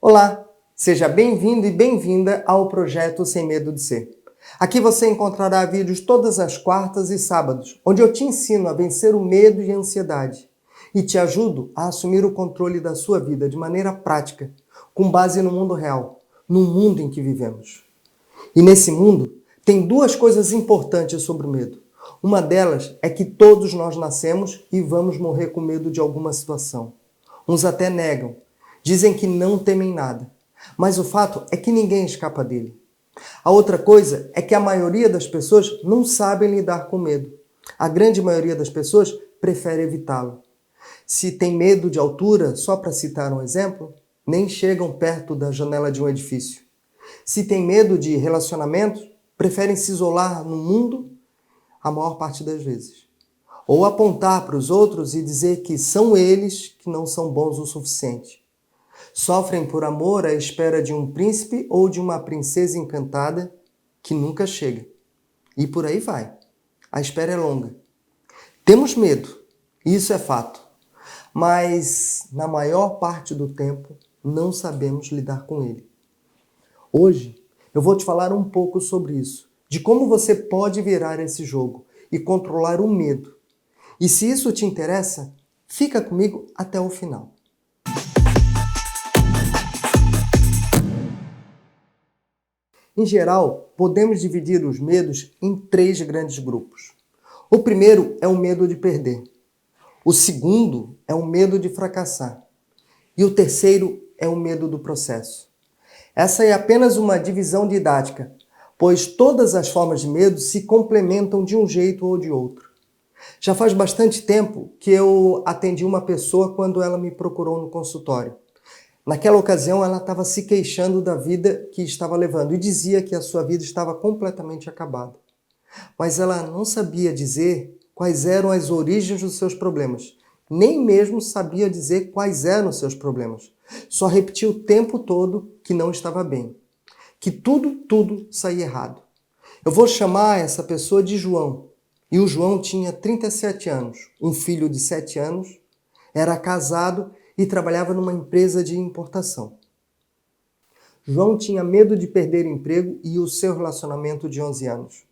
Olá, seja bem-vindo e bem-vinda ao projeto Sem Medo de Ser. Aqui você encontrará vídeos todas as quartas e sábados, onde eu te ensino a vencer o medo e a ansiedade e te ajudo a assumir o controle da sua vida de maneira prática, com base no mundo real, no mundo em que vivemos. E nesse mundo, tem duas coisas importantes sobre o medo. Uma delas é que todos nós nascemos e vamos morrer com medo de alguma situação. Uns até negam, dizem que não temem nada, mas o fato é que ninguém escapa dele. A outra coisa é que a maioria das pessoas não sabem lidar com medo. A grande maioria das pessoas prefere evitá-lo. Se tem medo de altura, só para citar um exemplo, nem chegam perto da janela de um edifício. Se tem medo de relacionamentos, preferem se isolar no mundo a maior parte das vezes. Ou apontar para os outros e dizer que são eles que não são bons o suficiente. Sofrem por amor à espera de um príncipe ou de uma princesa encantada que nunca chega. E por aí vai. A espera é longa. Temos medo, isso é fato. Mas, na maior parte do tempo, não sabemos lidar com ele. Hoje, eu vou te falar um pouco sobre isso, de como você pode virar esse jogo e controlar o medo. E se isso te interessa, fica comigo até o final. Em geral, podemos dividir os medos em 3 grandes grupos. O primeiro é o medo de perder. O segundo é o medo de fracassar. E o terceiro é o medo do processo. Essa é apenas uma divisão didática, pois todas as formas de medo se complementam de um jeito ou de outro. Já faz bastante tempo que eu atendi uma pessoa quando ela me procurou no consultório. Naquela ocasião, ela estava se queixando da vida que estava levando e dizia que a sua vida estava completamente acabada. Mas ela não sabia dizer quais eram as origens dos seus problemas. Nem mesmo sabia dizer quais eram os seus problemas. Só repetia o tempo todo que não estava bem. Que tudo saía errado. Eu vou chamar essa pessoa de João. E o João tinha 37 anos, um filho de 7 anos, era casado e trabalhava numa empresa de importação. João tinha medo de perder o emprego e o seu relacionamento de 11 anos.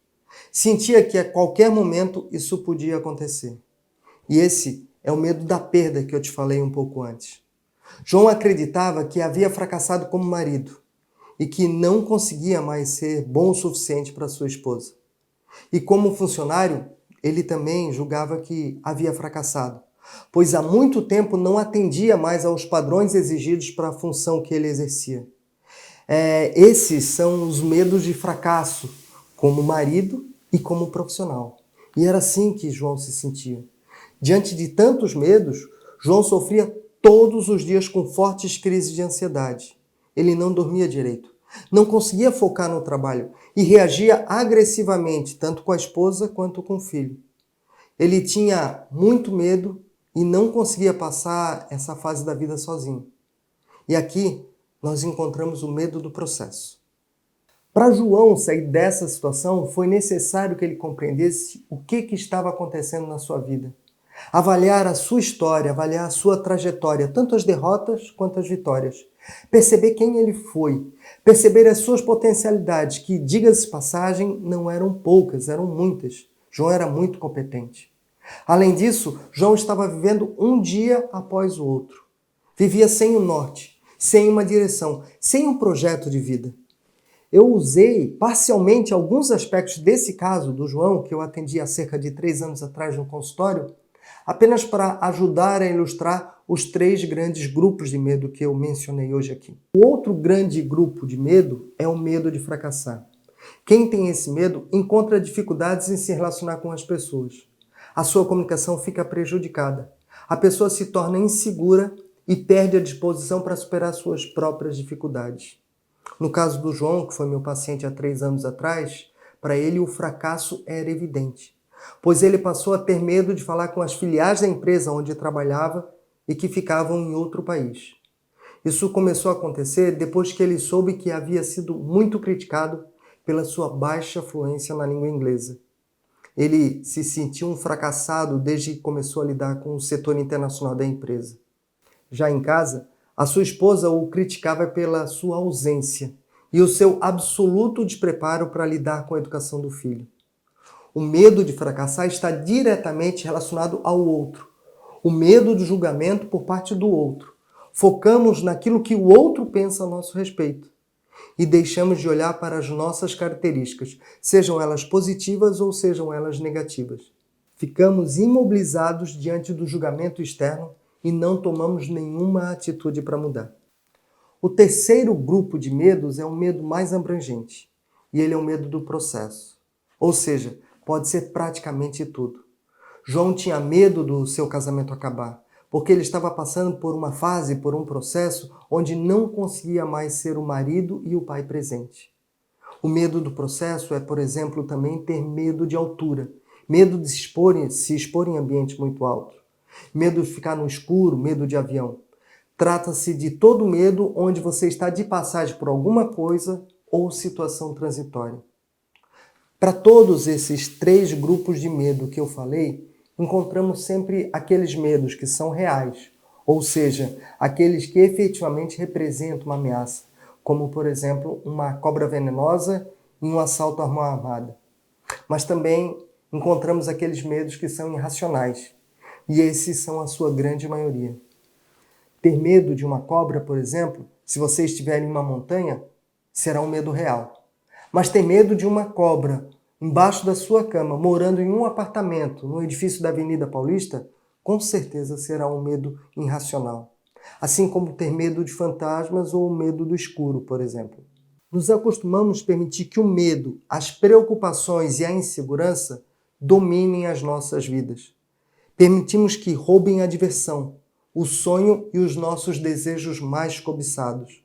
Sentia que a qualquer momento isso podia acontecer. E esse é o medo da perda que eu te falei um pouco antes. João acreditava que havia fracassado como marido e que não conseguia mais ser bom o suficiente para sua esposa. E como funcionário, ele também julgava que havia fracassado, pois há muito tempo não atendia mais aos padrões exigidos para a função que ele exercia. Esses são os medos de fracasso, como marido e como profissional. E era assim que João se sentia. Diante de tantos medos, João sofria todos os dias com fortes crises de ansiedade. Ele não dormia direito, não conseguia focar no trabalho e reagia agressivamente, tanto com a esposa quanto com o filho. Ele tinha muito medo e não conseguia passar essa fase da vida sozinho. E aqui nós encontramos o medo do processo. Para João sair dessa situação, foi necessário que ele compreendesse o que estava acontecendo na sua vida. Avaliar a sua história, avaliar a sua trajetória, tanto as derrotas quanto as vitórias. Perceber quem ele foi, perceber as suas potencialidades, que, diga-se de passagem, não eram poucas, eram muitas. João era muito competente. Além disso, João estava vivendo um dia após o outro. Vivia sem o norte, sem uma direção, sem um projeto de vida. Eu usei parcialmente alguns aspectos desse caso do João, que eu atendi há cerca de 3 anos atrás no consultório, apenas para ajudar a ilustrar os 3 grandes grupos de medo que eu mencionei hoje aqui. O outro grande grupo de medo é o medo de fracassar. Quem tem esse medo encontra dificuldades em se relacionar com as pessoas. A sua comunicação fica prejudicada. A pessoa se torna insegura e perde a disposição para superar suas próprias dificuldades. No caso do João, que foi meu paciente há 3 anos atrás, para ele o fracasso era evidente, pois ele passou a ter medo de falar com as filiais da empresa onde trabalhava e que ficavam em outro país. Isso começou a acontecer depois que ele soube que havia sido muito criticado pela sua baixa fluência na língua inglesa. Ele se sentiu um fracassado desde que começou a lidar com o setor internacional da empresa. Já em casa, A sua esposa o criticava pela sua ausência e o seu absoluto despreparo para lidar com a educação do filho. O medo de fracassar está diretamente relacionado ao outro. O medo do julgamento por parte do outro. Focamos naquilo que o outro pensa a nosso respeito e deixamos de olhar para as nossas características, sejam elas positivas ou sejam elas negativas. Ficamos imobilizados diante do julgamento externo e não tomamos nenhuma atitude para mudar. O terceiro grupo de medos é o medo mais abrangente, e ele é o medo do processo. Ou seja, pode ser praticamente tudo. João tinha medo do seu casamento acabar, porque ele estava passando por uma fase, por um processo, onde não conseguia mais ser o marido e o pai presente. O medo do processo é, por exemplo, também ter medo de altura, medo de se expor em ambiente muito alto. Medo de ficar no escuro, medo de avião. Trata-se de todo medo onde você está de passagem por alguma coisa ou situação transitória. Para todos esses 3 grupos de medo que eu falei, encontramos sempre aqueles medos que são reais, ou seja, aqueles que efetivamente representam uma ameaça, como, por exemplo, uma cobra venenosa e um assalto à mão armada. Mas também encontramos aqueles medos que são irracionais, e esses são a sua grande maioria. Ter medo de uma cobra, por exemplo, se você estiver em uma montanha, será um medo real. Mas ter medo de uma cobra embaixo da sua cama, morando em um apartamento, no edifício da Avenida Paulista, com certeza será um medo irracional. Assim como ter medo de fantasmas ou o medo do escuro, por exemplo. Nos acostumamos a permitir que o medo, as preocupações e a insegurança dominem as nossas vidas. Permitimos que roubem a diversão, o sonho e os nossos desejos mais cobiçados.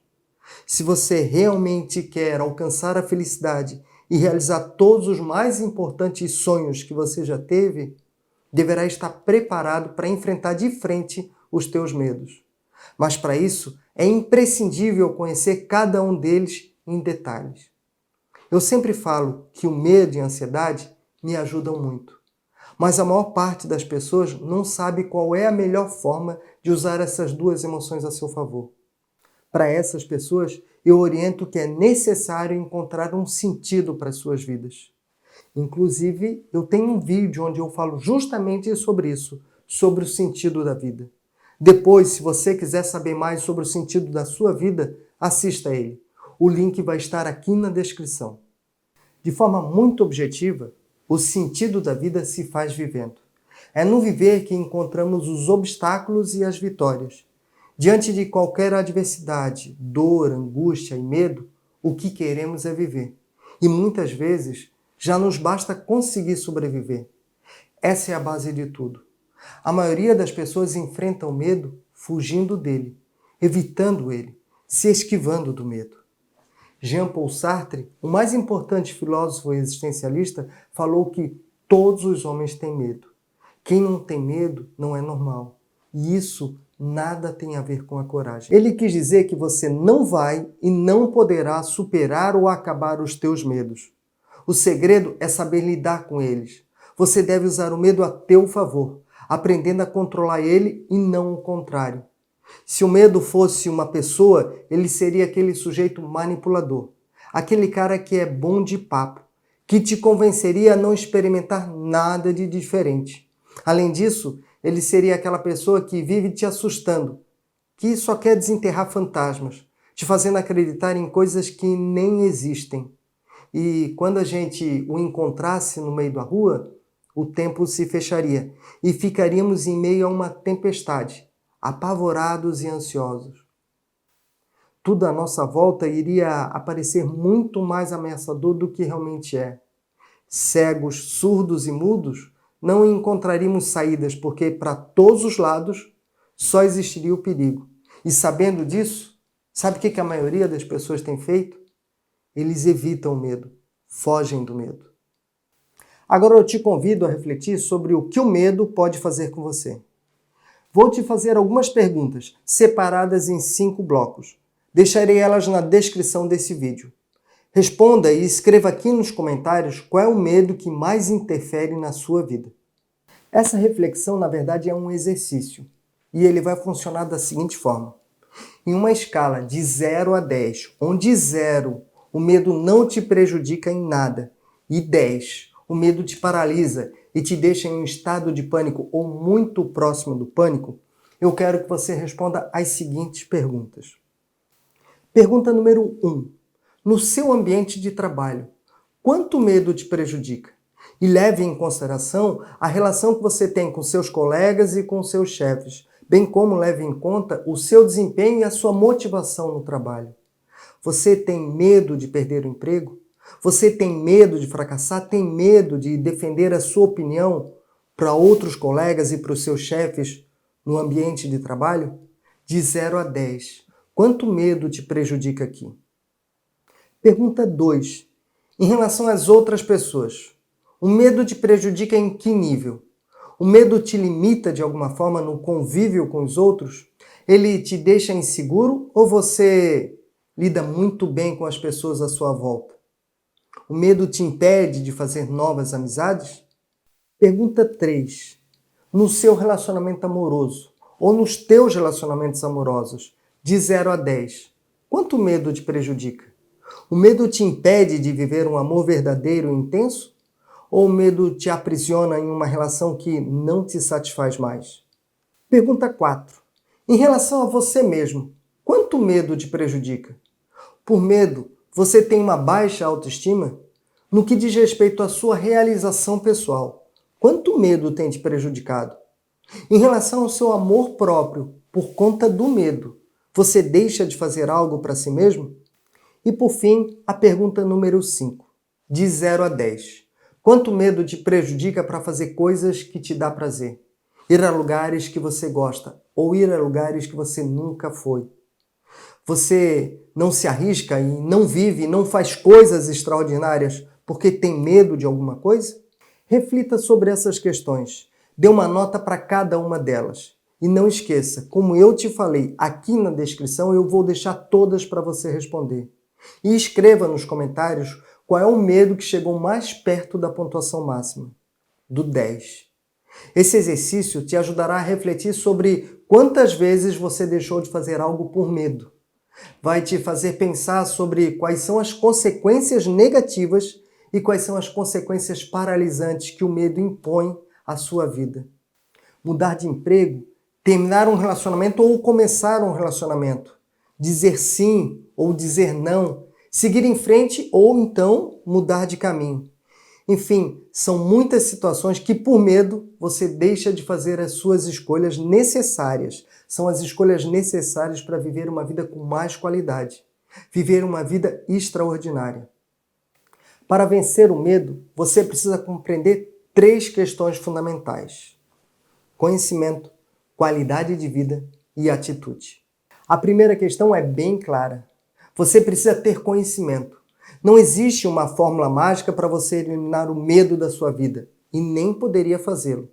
Se você realmente quer alcançar a felicidade e realizar todos os mais importantes sonhos que você já teve, deverá estar preparado para enfrentar de frente os teus medos. Mas para isso, é imprescindível conhecer cada um deles em detalhes. Eu sempre falo que o medo e a ansiedade me ajudam muito. Mas a maior parte das pessoas não sabe qual é a melhor forma de usar essas 2 emoções a seu favor. Para essas pessoas, eu oriento que é necessário encontrar um sentido para as suas vidas. Inclusive, eu tenho um vídeo onde eu falo justamente sobre isso, sobre o sentido da vida. Depois, se você quiser saber mais sobre o sentido da sua vida, assista a ele. O link vai estar aqui na descrição. De forma muito objetiva, o sentido da vida se faz vivendo. É no viver que encontramos os obstáculos e as vitórias. Diante de qualquer adversidade, dor, angústia e medo, o que queremos é viver. E muitas vezes já nos basta conseguir sobreviver. Essa é a base de tudo. A maioria das pessoas enfrenta o medo fugindo dele, evitando ele, se esquivando do medo. Jean-Paul Sartre, o mais importante filósofo existencialista, falou que todos os homens têm medo. Quem não tem medo não é normal. E isso nada tem a ver com a coragem. Ele quis dizer que você não vai e não poderá superar ou acabar os teus medos. O segredo é saber lidar com eles. Você deve usar o medo a teu favor, aprendendo a controlar ele e não o contrário. Se o medo fosse uma pessoa, ele seria aquele sujeito manipulador, aquele cara que é bom de papo, que te convenceria a não experimentar nada de diferente. Além disso, ele seria aquela pessoa que vive te assustando, que só quer desenterrar fantasmas, te fazendo acreditar em coisas que nem existem. E quando a gente o encontrasse no meio da rua, o tempo se fecharia e ficaríamos em meio a uma tempestade, apavorados e ansiosos. Tudo à nossa volta iria aparecer muito mais ameaçador do que realmente é. Cegos, surdos e mudos, não encontraríamos saídas, porque para todos os lados só existiria o perigo. E sabendo disso, sabe o que a maioria das pessoas tem feito? Eles evitam o medo, fogem do medo. Agora eu te convido a refletir sobre o que o medo pode fazer com você. Vou te fazer algumas perguntas, separadas em 5 blocos. Deixarei elas na descrição desse vídeo. Responda e escreva aqui nos comentários qual é o medo que mais interfere na sua vida. Essa reflexão, na verdade, é um exercício. E ele vai funcionar da seguinte forma. Em uma escala de 0 a 10, onde 0, o medo não te prejudica em nada, e 10, o medo te paralisa e te deixa em um estado de pânico ou muito próximo do pânico, eu quero que você responda as seguintes perguntas. Pergunta número 1. No seu ambiente de trabalho, quanto medo te prejudica? E leve em consideração a relação que você tem com seus colegas e com seus chefes, bem como leve em conta o seu desempenho e a sua motivação no trabalho. Você tem medo de perder o emprego? Você tem medo de fracassar? Tem medo de defender a sua opinião para outros colegas e para os seus chefes no ambiente de trabalho? De 0 a 10, quanto medo te prejudica aqui? Pergunta 2. Em relação às outras pessoas, o medo te prejudica em que nível? O medo te limita de alguma forma no convívio com os outros? Ele te deixa inseguro ou você lida muito bem com as pessoas à sua volta? O medo te impede de fazer novas amizades? Pergunta 3. No seu relacionamento amoroso ou nos teus relacionamentos amorosos, de 0 a 10, quanto medo te prejudica? O medo te impede de viver um amor verdadeiro e intenso? Ou o medo te aprisiona em uma relação que não te satisfaz mais? Pergunta 4. Em relação a você mesmo, quanto medo te prejudica? Por medo, você tem uma baixa autoestima? No que diz respeito à sua realização pessoal, quanto medo tem te prejudicado? Em relação ao seu amor próprio, por conta do medo, você deixa de fazer algo para si mesmo? E por fim, a pergunta número 5. De 0 a 10. Quanto medo te prejudica para fazer coisas que te dá prazer? Ir a lugares que você gosta ou ir a lugares que você nunca foi? Você não se arrisca e não vive, não faz coisas extraordinárias porque tem medo de alguma coisa? Reflita sobre essas questões. Dê uma nota para cada uma delas. E não esqueça, como eu te falei aqui na descrição, eu vou deixar todas para você responder. E escreva nos comentários qual é o medo que chegou mais perto da pontuação máxima, do 10. Esse exercício te ajudará a refletir sobre quantas vezes você deixou de fazer algo por medo. Vai te fazer pensar sobre quais são as consequências negativas e quais são as consequências paralisantes que o medo impõe à sua vida. Mudar de emprego, terminar um relacionamento ou começar um relacionamento, dizer sim ou dizer não, seguir em frente ou então mudar de caminho. Enfim, são muitas situações que por medo você deixa de fazer as suas escolhas necessárias. São as escolhas necessárias para viver uma vida com mais qualidade, viver uma vida extraordinária. Para vencer o medo, você precisa compreender 3 questões fundamentais: conhecimento, qualidade de vida e atitude. A primeira questão é bem clara. Você precisa ter conhecimento. Não existe uma fórmula mágica para você eliminar o medo da sua vida, e nem poderia fazê-lo.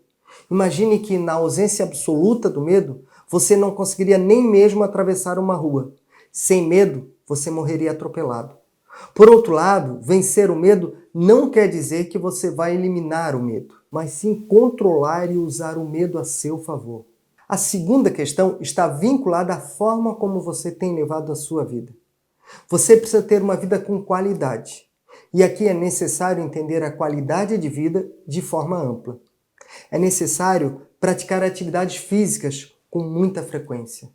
Imagine que na ausência absoluta do medo, você não conseguiria nem mesmo atravessar uma rua. Sem medo, você morreria atropelado. Por outro lado, vencer o medo não quer dizer que você vai eliminar o medo, mas sim controlar e usar o medo a seu favor. A segunda questão está vinculada à forma como você tem levado a sua vida. Você precisa ter uma vida com qualidade. E aqui é necessário entender a qualidade de vida de forma ampla. É necessário praticar atividades físicas com muita frequência,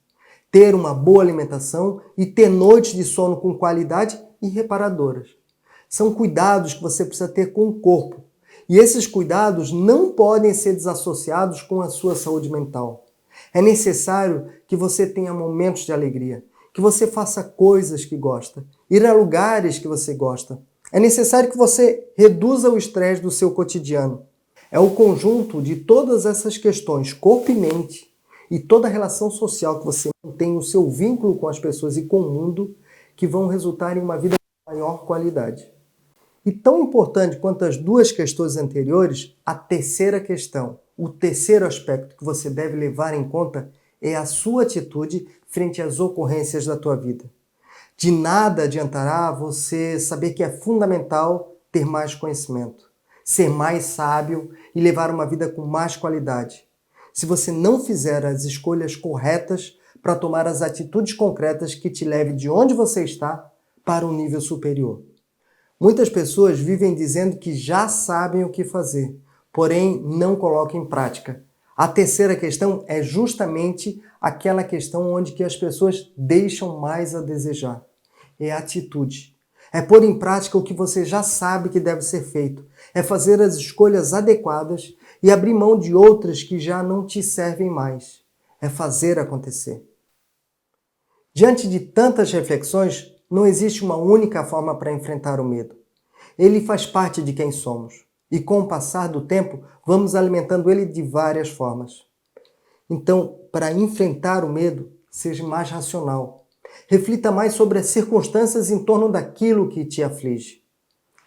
ter uma boa alimentação e ter noites de sono com qualidade e reparadoras. São cuidados que você precisa ter com o corpo. E esses cuidados não podem ser desassociados com a sua saúde mental. É necessário que você tenha momentos de alegria, que você faça coisas que gosta, ir a lugares que você gosta. É necessário que você reduza o estresse do seu cotidiano. É o conjunto de todas essas questões, corpo e mente, e toda a relação social que você mantém, o seu vínculo com as pessoas e com o mundo, que vão resultar em uma vida de maior qualidade. E tão importante quanto as 2 questões anteriores, a terceira questão, o terceiro aspecto que você deve levar em conta é a sua atitude frente às ocorrências da tua vida. De nada adiantará você saber que é fundamental ter mais conhecimento, ser mais sábio e levar uma vida com mais qualidade, se você não fizer as escolhas corretas para tomar as atitudes concretas que te levem de onde você está para um nível superior. Muitas pessoas vivem dizendo que já sabem o que fazer, porém não colocam em prática. A terceira questão é justamente aquela questão onde que as pessoas deixam mais a desejar. É a atitude. É pôr em prática o que você já sabe que deve ser feito. É fazer as escolhas adequadas e abrir mão de outras que já não te servem mais. É fazer acontecer. Diante de tantas reflexões, não existe uma única forma para enfrentar o medo. Ele faz parte de quem somos. E com o passar do tempo, vamos alimentando ele de várias formas. Então, para enfrentar o medo, seja mais racional. Reflita mais sobre as circunstâncias em torno daquilo que te aflige.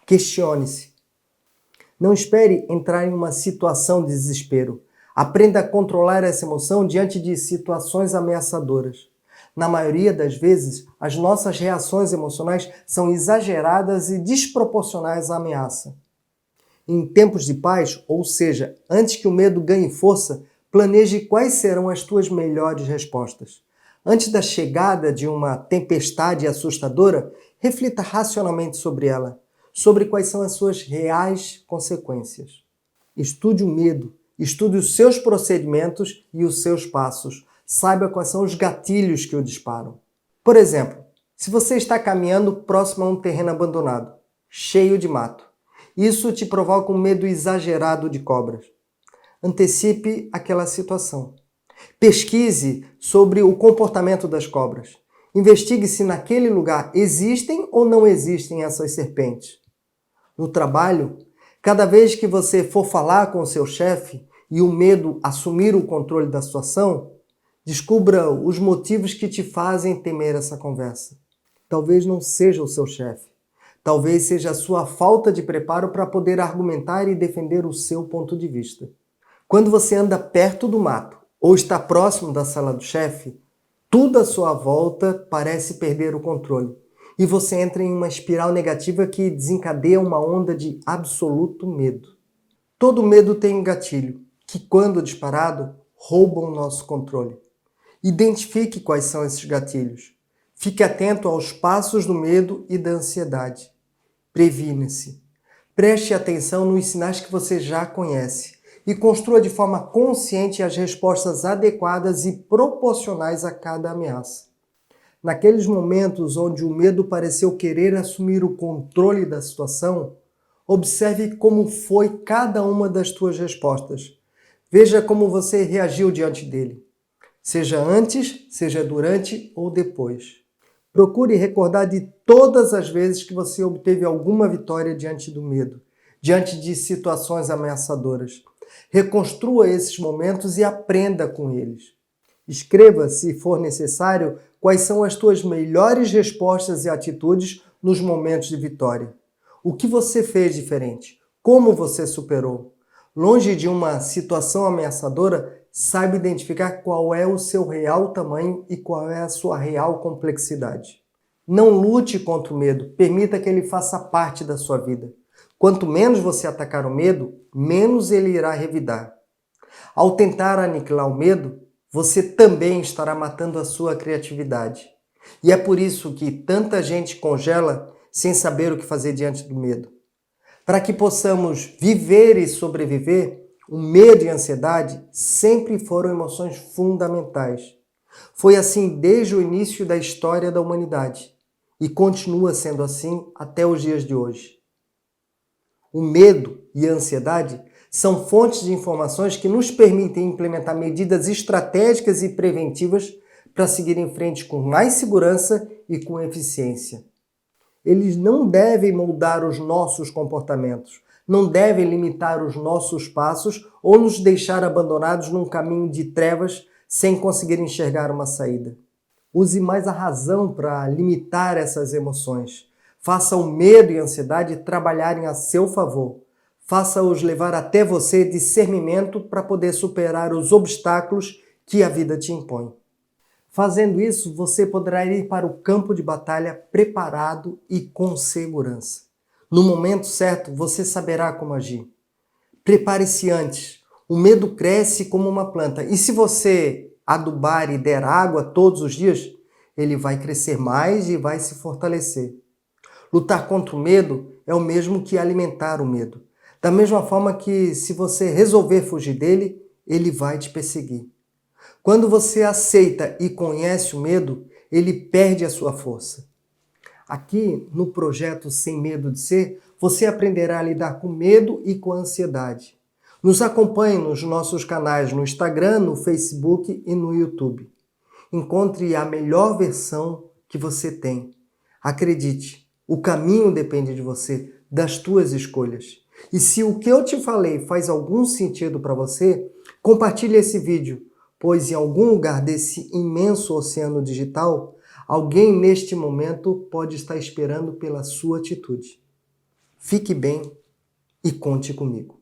Questione-se. Não espere entrar em uma situação de desespero. Aprenda a controlar essa emoção diante de situações ameaçadoras. Na maioria das vezes, as nossas reações emocionais são exageradas e desproporcionais à ameaça. Em tempos de paz, ou seja, antes que o medo ganhe força, planeje quais serão as tuas melhores respostas. Antes da chegada de uma tempestade assustadora, reflita racionalmente sobre ela, sobre quais são as suas reais consequências. Estude o medo, estude os seus procedimentos e os seus passos. Saiba quais são os gatilhos que o disparam. Por exemplo, se você está caminhando próximo a um terreno abandonado, cheio de mato, isso te provoca um medo exagerado de cobras. Antecipe aquela situação. Pesquise sobre o comportamento das cobras. Investigue se naquele lugar existem ou não existem essas serpentes. No trabalho, cada vez que você for falar com o seu chefe e o medo assumir o controle da situação, descubra os motivos que te fazem temer essa conversa. Talvez não seja o seu chefe. Talvez seja a sua falta de preparo para poder argumentar e defender o seu ponto de vista. Quando você anda perto do mato ou está próximo da sala do chefe, tudo à sua volta parece perder o controle e você entra em uma espiral negativa que desencadeia uma onda de absoluto medo. Todo medo tem um gatilho que, quando disparado, rouba o nosso controle. Identifique quais são esses gatilhos. Fique atento aos passos do medo e da ansiedade. Previna-se. Preste atenção nos sinais que você já conhece e construa de forma consciente as respostas adequadas e proporcionais a cada ameaça. Naqueles momentos onde o medo pareceu querer assumir o controle da situação, observe como foi cada uma das tuas respostas. Veja como você reagiu diante dele, seja antes, seja durante ou depois. Procure recordar de todas as vezes que você obteve alguma vitória diante do medo, diante de situações ameaçadoras. Reconstrua esses momentos e aprenda com eles. Escreva, se for necessário, quais são as tuas melhores respostas e atitudes nos momentos de vitória. O que você fez diferente? Como você superou? Longe de uma situação ameaçadora, saiba identificar qual é o seu real tamanho e qual é a sua real complexidade. Não lute contra o medo, permita que ele faça parte da sua vida. Quanto menos você atacar o medo, menos ele irá revidar. Ao tentar aniquilar o medo, você também estará matando a sua criatividade. E é por isso que tanta gente congela sem saber o que fazer diante do medo. Para que possamos viver e sobreviver, o medo e a ansiedade sempre foram emoções fundamentais. Foi assim desde o início da história da humanidade e continua sendo assim até os dias de hoje. O medo e a ansiedade são fontes de informações que nos permitem implementar medidas estratégicas e preventivas para seguir em frente com mais segurança e com eficiência. Eles não devem moldar os nossos comportamentos, não devem limitar os nossos passos ou nos deixar abandonados num caminho de trevas sem conseguir enxergar uma saída. Use mais a razão para limitar essas emoções. Faça o medo e a ansiedade trabalharem a seu favor. Faça-os levar até você discernimento para poder superar os obstáculos que a vida te impõe. Fazendo isso, você poderá ir para o campo de batalha preparado e com segurança. No momento certo, você saberá como agir. Prepare-se antes. O medo cresce como uma planta. E se você adubar e der água todos os dias, ele vai crescer mais e vai se fortalecer. Lutar contra o medo é o mesmo que alimentar o medo. Da mesma forma que, se você resolver fugir dele, ele vai te perseguir. Quando você aceita e conhece o medo, ele perde a sua força. Aqui, no projeto Sem Medo de Ser, você aprenderá a lidar com medo e com a ansiedade. Nos acompanhe nos nossos canais no Instagram, no Facebook e no YouTube. Encontre a melhor versão que você tem. Acredite, o caminho depende de você, das tuas escolhas. E se o que eu te falei faz algum sentido para você, compartilhe esse vídeo, pois em algum lugar desse imenso oceano digital, alguém neste momento pode estar esperando pela sua atitude. Fique bem e conte comigo.